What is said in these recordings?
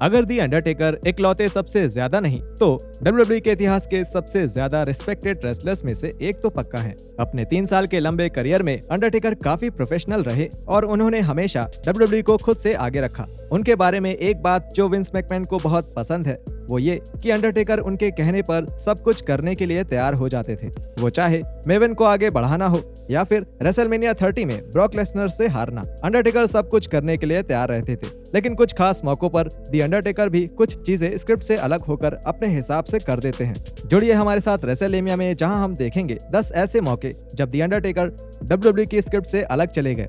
अगर दी अंडरटेकर इकलौते सबसे ज्यादा नहीं तो WWE के इतिहास के सबसे ज्यादा रिस्पेक्टेड रेसलर्स में से एक तो पक्का है। अपने 3 साल के लंबे करियर में अंडरटेकर काफी प्रोफेशनल रहे और उन्होंने हमेशा WWE को खुद से आगे रखा। उनके बारे में एक बात जो विंस मैकमैन को बहुत पसंद है वो ये कि अंडरटेकर उनके कहने पर सब कुछ करने के लिए तैयार हो जाते थे। वो चाहे मेवन को आगे बढ़ाना हो या फिर रेसलमेनिया 30 में ब्रॉक लेसनर से हारना, अंडरटेकर सब कुछ करने के लिए तैयार रहते थे। लेकिन कुछ खास मौकों पर दी अंडरटेकर भी कुछ चीजें स्क्रिप्ट से अलग होकर अपने हिसाब से कर देते हैं। जुड़िए हमारे साथ रेसलमेनिया में, जहां हम देखेंगे 10 ऐसे मौके जब दी अंडरटेकर WWE की स्क्रिप्ट से अलग चले गए।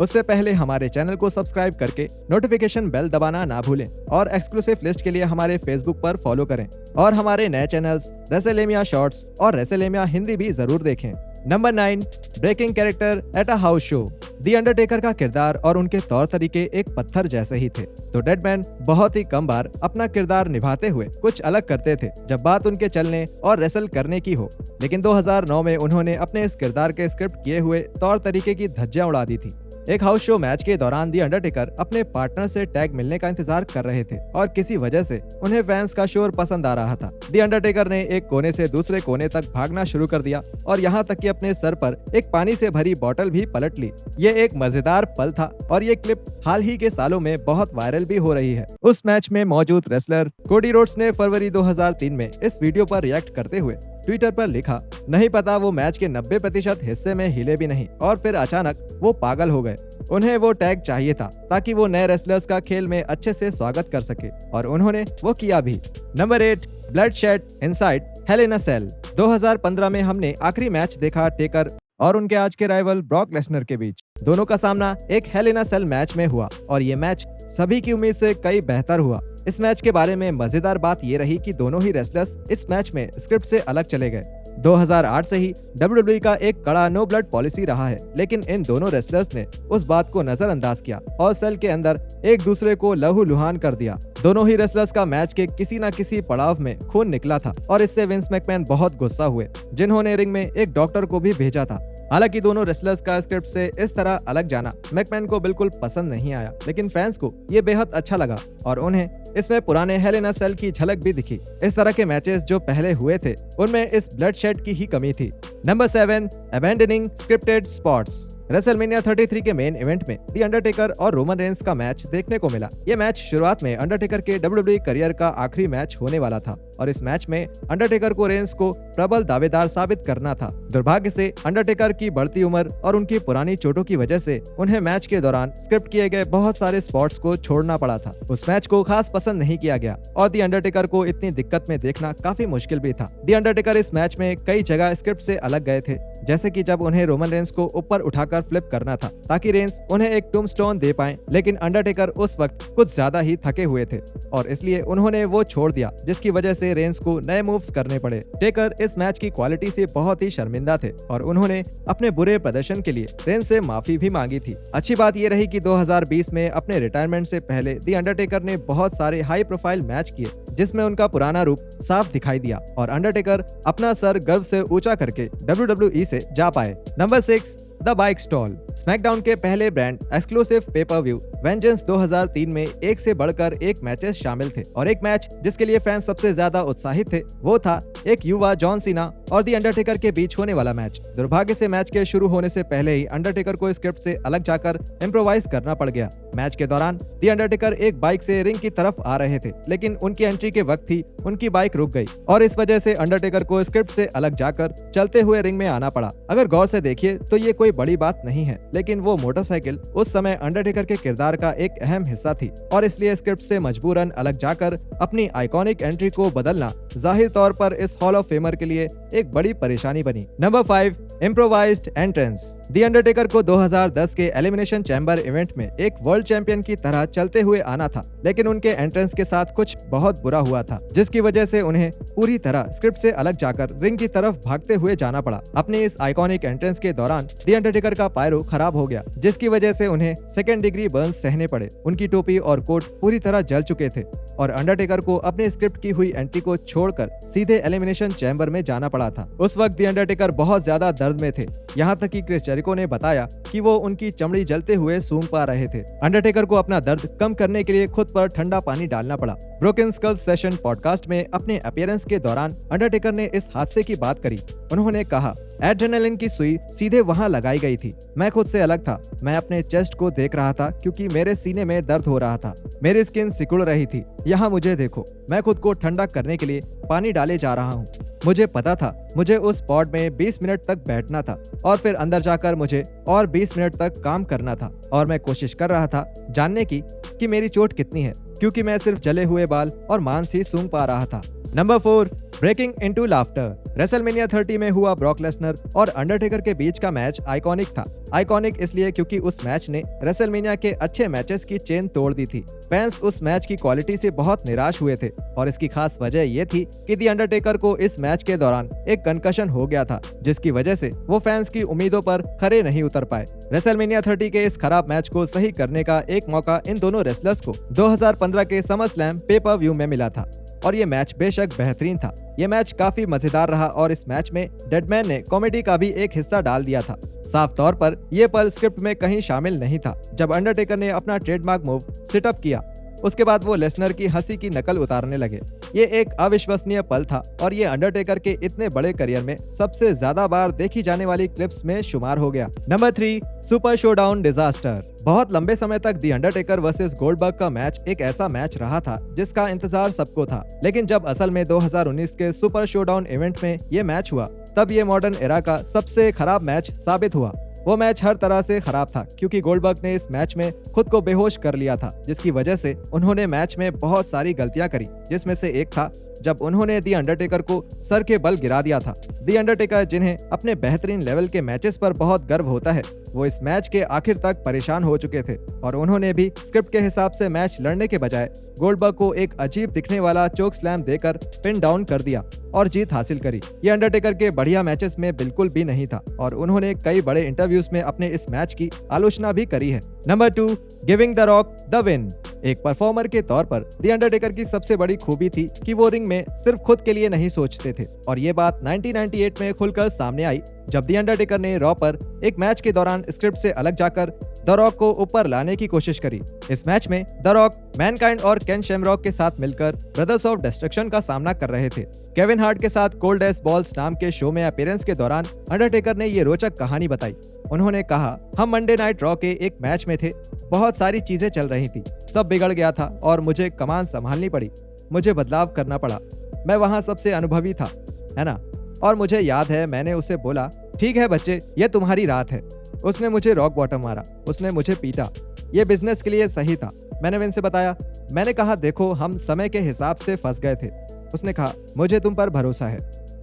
उससे पहले हमारे चैनल को सब्सक्राइब करके नोटिफिकेशन बेल दबाना ना भूलें और एक्सक्लूसिव लिस्ट के लिए हमारे फेसबुक पर फॉलो करें और हमारे नए चैनल्स रेसलमेनिया शॉर्ट्स और रेसलमेनिया हिंदी भी जरूर देखें। Number 9, breaking character at a house show. The Undertaker का किरदार और उनके तौर तरीके एक पत्थर जैसे ही थे, तो डेडमैन बहुत ही कम बार अपना किरदार निभाते हुए कुछ अलग करते थे जब बात उनके चलने और रेसल करने की हो। लेकिन 2009 में उन्होंने अपने इस किरदार के स्क्रिप्ट किए हुए तौर तरीके की धज्जियां उड़ा दी थी। एक हाउस शो मैच के दौरान दी अंडरटेकर अपने पार्टनर से टैग मिलने का इंतजार कर रहे थे और किसी वजह से उन्हें फैंस का शोर पसंद आ रहा था। दी अंडरटेकर ने एक कोने से दूसरे कोने तक भागना शुरू कर दिया और यहाँ तक कि अपने सर पर एक पानी से भरी बोतल भी पलट ली। ये एक मजेदार पल था और ये क्लिप हाल ही के सालों में बहुत वायरल भी हो रही है। उस मैच में मौजूद रेसलर कोडी रोड्स ने फरवरी 2003 में इस वीडियो पर रिएक्ट करते हुए ट्विटर पर लिखा, नहीं पता वो मैच के 90% हिस्से में हिले भी नहीं और फिर अचानक वो पागल हो गए। उन्हें वो टैग चाहिए था ताकि वो नए रेसलर्स का खेल में अच्छे से स्वागत कर सके और उन्होंने वो किया भी। नंबर 8, ब्लडशेड इनसाइड हेल इन अ सेल। 2015 में हमने आखिरी मैच देखा टेकर और उनके आज के राइवल ब्रॉक लेसनर के बीच। दोनों का सामना एक हेल इन अ सेल मैच में हुआ और ये मैच सभी की उम्मीद से कई बेहतर हुआ। इस मैच के बारे में मजेदार बात ये रही कि दोनों ही रेसलर्स इस मैच में स्क्रिप्ट से अलग चले गए। 2008 से ही WWE का एक कड़ा नो ब्लड पॉलिसी रहा है, लेकिन इन दोनों रेसलर्स ने उस बात को नजरअंदाज किया और सेल के अंदर एक दूसरे को लहूलुहान कर दिया। दोनों ही रेसलर्स का मैच के किसी न किसी पड़ाव में खून निकला था और इससे विंस मैकमैन बहुत गुस्सा हुए, जिन्होंने रिंग में एक डॉक्टर को भी भेजा था। हालांकि दोनों रेसलर्स का स्क्रिप्ट से इस तरह अलग जाना मैकमैन को बिल्कुल पसंद नहीं आया, लेकिन फैंस को ये बेहद अच्छा लगा और उन्हें इसमें पुराने हेल इन अ सेल की झलक भी दिखी। इस तरह के मैचेस जो पहले हुए थे उनमें इस ब्लडशेड की ही कमी थी। Number 7, abandoning scripted spots. WrestleMania 33 के मेन इवेंट में दी अंडरटेकर और रोमन रेंस का मैच देखने को मिला। ये मैच शुरुआत में अंडरटेकर के WWE करियर का आखिरी मैच होने वाला था और इस मैच में अंडरटेकर को रेंस को प्रबल दावेदार साबित करना था। दुर्भाग्य से अंडरटेकर की बढ़ती उम्र और उनकी पुरानी चोटों की वजह से उन्हें मैच के दौरान स्क्रिप्ट किए गए बहुत सारे स्पॉट्स को छोड़ना पड़ा था। उस मैच को खास पसंद नहीं किया गया और दी अंडरटेकर को इतनी दिक्कत में देखना काफी मुश्किल भी था। दी अंडरटेकर इस मैच में कई जगह स्क्रिप्ट से अलग गए थे, जैसे कि जब उन्हें रोमन रेंस को ऊपर उठाकर फ्लिप करना था ताकि रेंस उन्हें एक टूम्बस्टोन दे पाएं, लेकिन अंडरटेकर उस वक्त कुछ ज्यादा ही थके हुए थे और इसलिए उन्होंने वो छोड़ दिया, जिसकी वजह से रेंस को नए मूव्स करने पड़े। टेकर इस मैच की क्वालिटी से बहुत ही शर्मिंदा थे और उन्होंने अपने बुरे प्रदर्शन के लिए रेंस से माफी भी मांगी थी। अच्छी बात ये रही कि 2020 में अपने रिटायरमेंट से पहले दी अंडरटेकर ने बहुत सारे हाई प्रोफाइल मैच किए जिसमें उनका पुराना रूप साफ दिखाई दिया और अंडरटेकर अपना सर गर्व से ऊंचा करके WWE से जा पाए। Number 6, the bike stall. SmackDown के पहले brand exclusive pay per view vengeance 2003 में एक से बढ़कर एक मैचेस शामिल थे और एक मैच जिसके लिए फैंस सबसे ज्यादा उत्साहित थे वो था एक युवा जॉन सीना और दी अंडरटेकर के बीच होने वाला मैच। दुर्भाग्य से मैच के शुरू होने से पहले ही अंडरटेकर को स्क्रिप्ट से अलग जाकर इम्प्रोवाइज करना पड़ गया। मैच के दौरान दी अंडरटेकर एक बाइक से रिंग की तरफ आ रहे थे, लेकिन उनकी एंट्री के वक्त ही उनकी बाइक रुक गई और इस वजह से अंडरटेकर को स्क्रिप्ट से अलग जाकर चलते हुए रिंग में आना पड़ा। अगर गौर से देखिए तो ये कोई बड़ी बात नहीं है, लेकिन वो मोटरसाइकिल उस समय अंडरटेकर के किरदार का एक अहम हिस्सा थी और इसलिए स्क्रिप्ट से मजबूरन अलग जाकर अपनी आइकॉनिक एंट्री को बदलना जाहिर तौर पर इस हॉल ऑफ फेमर के लिए एक बड़ी परेशानी बनी। Number 5, improvised entrance. The Undertaker को 2010 के एलिमिनेशन चैम्बर इवेंट में एक वर्ल्ड चैंपियन की तरह चलते हुए आना था, लेकिन उनके एंट्रेंस के साथ कुछ बहुत बुरा हुआ था, जिसकी वजह से उन्हें पूरी तरह स्क्रिप्ट से अलग जाकर रिंग की तरफ भागते हुए जाना पड़ा। अपने इस आइकॉनिक एंट्रेंस के दौरान दी अंडरटेकर का पायरो खराब हो गया, जिसकी वजह से उन्हें सेकेंड डिग्री बर्न्स सहने पड़े। उनकी टोपी और कोट पूरी तरह जल चुके थे और अंडरटेकर को अपने स्क्रिप्ट की हुई एंट्री को छोड़ छोड़कर सीधे एलिमिनेशन चैम्बर में जाना पड़ा था। उस वक्त द अंडरटेकर बहुत ज्यादा दर्द में थे, यहाँ तक कि क्रिस जेरिको ने बताया कि वो उनकी चमड़ी जलते हुए सूंघ पा रहे थे। अंडरटेकर को अपना दर्द कम करने के लिए खुद पर ठंडा पानी डालना पड़ा। ब्रोकन स्कल्स सेशन पॉडकास्ट में अपने अपीयरेंस के दौरान अंडरटेकर ने इस हादसे की बात करी। उन्होंने कहा, एड्रेनालिन की सुई सीधे वहां लगाई गई थी। मैं खुद से अलग था। मैं अपने चेस्ट को देख रहा था क्योंकि मेरे सीने में दर्द हो रहा था। मेरी स्किन सिकुड़ रही थी। यहाँ मुझे देखो, मैं खुद को ठंडा करने के लिए पानी डाले जा रहा हूँ। मुझे पता था मुझे उस पॉड में 20 मिनट तक बैठना था और फिर अंदर जाकर मुझे और 20 मिनट तक काम करना था और मैं कोशिश कर रहा था जानने की कि मेरी चोट कितनी है, क्योंकि मैं सिर्फ जले हुए बाल और मांस ही सूंघ पा रहा था। Number 4, breaking into laughter. WrestleMania 30 में हुआ ब्रॉक लेसनर और अंडरटेकर के बीच का मैच आइकॉनिक था। आइकॉनिक इसलिए क्योंकि उस मैच ने रेसलमेनिया के अच्छे मैचेस की चेन तोड़ दी थी। फैंस उस मैच की क्वालिटी से बहुत निराश हुए थे और इसकी खास वजह ये थी कि द अंडरटेकर को इस मैच के दौरान एक कंकशन हो गया था, जिसकी वजह से वो फैंस की उम्मीदों पर खरे नहीं उतर पाए। रेसलमेनिया 30 के इस खराब मैच को सही करने का एक मौका इन दोनों रेसलर्स को 2015 के समर स्लैम पेपर व्यू में मिला था और ये मैच बेशक बेहतरीन था। ये मैच काफी मजेदार रहा और इस मैच में डेडमैन ने कॉमेडी का भी एक हिस्सा डाल दिया था। साफ तौर पर ये पल स्क्रिप्ट में कहीं शामिल नहीं था। जब अंडरटेकर ने अपना ट्रेडमार्क मूव सिटअप किया, उसके बाद वो लेसनर की हंसी की नकल उतारने लगे। ये एक अविश्वसनीय पल था और ये अंडरटेकर के इतने बड़े करियर में सबसे ज्यादा बार देखी जाने वाली क्लिप्स में शुमार हो गया। Number 3, super showdown disaster. बहुत लंबे समय तक द अंडरटेकर वर्सेस गोल्डबर्ग का मैच एक ऐसा मैच रहा था जिसका इंतजार सबको था, लेकिन जब असल में 2019 के सुपर शोडाउन इवेंट में ये मैच हुआ, तब ये मॉडर्न एरा का सबसे खराब मैच साबित हुआ। वो मैच हर तरह से खराब था क्योंकि गोल्डबर्ग ने इस मैच में खुद को बेहोश कर लिया था, जिसकी वजह से उन्होंने मैच में बहुत सारी गलतियां करी, जिसमें से एक था जब उन्होंने द अंडरटेकर को सर के बल गिरा दिया था। द अंडरटेकर, जिन्हें अपने बेहतरीन लेवल के मैचेस पर बहुत गर्व होता है, वो इस मैच के आखिर तक परेशान हो चुके थे और उन्होंने भी स्क्रिप्ट के हिसाब से मैच लड़ने के बजाय गोल्डबर्ग को एक अजीब दिखने वाला चोक स्लैम देकर पिन डाउन कर दिया और जीत हासिल करी। ये अंडरटेकर के बढ़िया मैचेस में बिल्कुल भी नहीं था और उन्होंने कई बड़े इंटरव्यूज में अपने इस मैच की आलोचना भी करी है। Number 2, giving the rock the win. एक परफॉर्मर के तौर पर द अंडरटेकर की सबसे बड़ी खूबी थी कि वो रिंग में सिर्फ खुद के लिए नहीं सोचते थे और ये बात 1998 में खुलकर सामने आई जब द अंडरटेकर ने रॉ पर एक मैच के दौरान स्क्रिप्ट से अलग जाकर द रॉक को ऊपर लाने की कोशिश करी। इस मैच में द रॉक मैनकाइंड और केन शेमरॉक के साथ मिलकर ब्रदर्स ऑफ डिस्ट्रक्शन का सामना कर रहे थे। केविन हार्ट के साथ कोल्ड एस बॉल्स नाम के शो में अपीयरेंस के दौरान अंडरटेकर ने ये रोचक कहानी बताई। उन्होंने कहा, हम मंडे नाइट रॉ के एक मैच में थे, बहुत सारी चीजें चल रही थी, सब बिगड़ गया था और मुझे कमान संभालनी पड़ी, मुझे बदलाव करना पड़ा। मैं वहाँ सबसे अनुभवी था, है ना? और मुझे याद है मैंने उसे बोला, ठीक है बच्चे, ये तुम्हारी रात है। उसने मुझे रॉक बॉटम मारा, उसने मुझे पीटा, ये बिजनेस के लिए सही था। मैंने विन से बताया, मैंने कहा देखो हम समय के हिसाब से फंस गए थे। उसने कहा, मुझे तुम पर भरोसा है।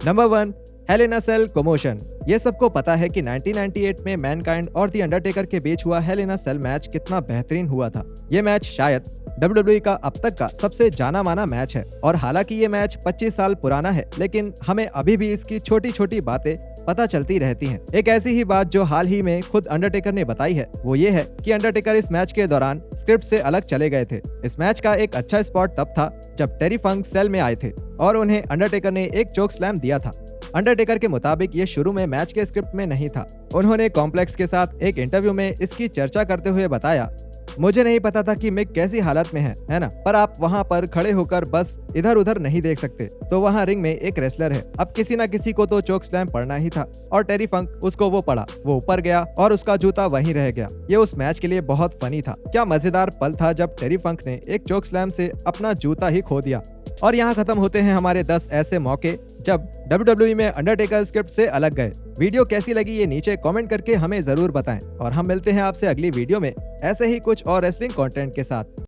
नंबर 1, हेल इन अ सेल कमोशन। ये सबको पता है कि 1998 में मैनकाइंड और द अंडरटेकर के बीच हुआ हेल इन अ सेल मैच कितना बेहतरीन हुआ था। ये मैच शायद WWE का अब तक का सबसे जाना माना मैच है और हालांकि ये मैच 25 साल पुराना है, लेकिन हमें अभी भी इसकी छोटी छोटी बातें पता चलती रहती हैं। एक ऐसी ही बात जो हाल ही में खुद अंडरटेकर ने बताई है वो ये है कि अंडरटेकर इस मैच के दौरान स्क्रिप्ट से अलग चले गए थे। इस मैच का एक अच्छा स्पॉट तब था जब टेरी फंक सेल में आए थे और उन्हें अंडरटेकर ने एक चोक स्लैम दिया था। अंडरटेकर के मुताबिक ये शुरू में मैच के स्क्रिप्ट में नहीं था। उन्होंने कॉम्प्लेक्स के साथ एक इंटरव्यू में इसकी चर्चा करते हुए बताया, मुझे नहीं पता था कि मिक कैसी हालत में है ना? पर आप वहाँ पर खड़े होकर बस इधर उधर नहीं देख सकते, तो वहाँ रिंग में एक रेसलर है, अब किसी न किसी को तो चोक स्लैम पड़ना ही था और टेरी फंक उसको वो पड़ा, वो ऊपर गया और उसका जूता वहीं रह गया। ये उस मैच के लिए बहुत फनी था। क्या मजेदार पल था जब टेरी फंक ने एक चोक स्लैम से अपना जूता ही खो दिया। और यहाँ खत्म होते हैं हमारे 10 ऐसे मौके जब WWE में अंडरटेकर स्क्रिप्ट से अलग गए। वीडियो कैसी लगी ये नीचे कमेंट करके हमें जरूर बताएं और हम मिलते हैं आपसे अगली वीडियो में ऐसे ही कुछ और रेसलिंग कंटेंट के साथ।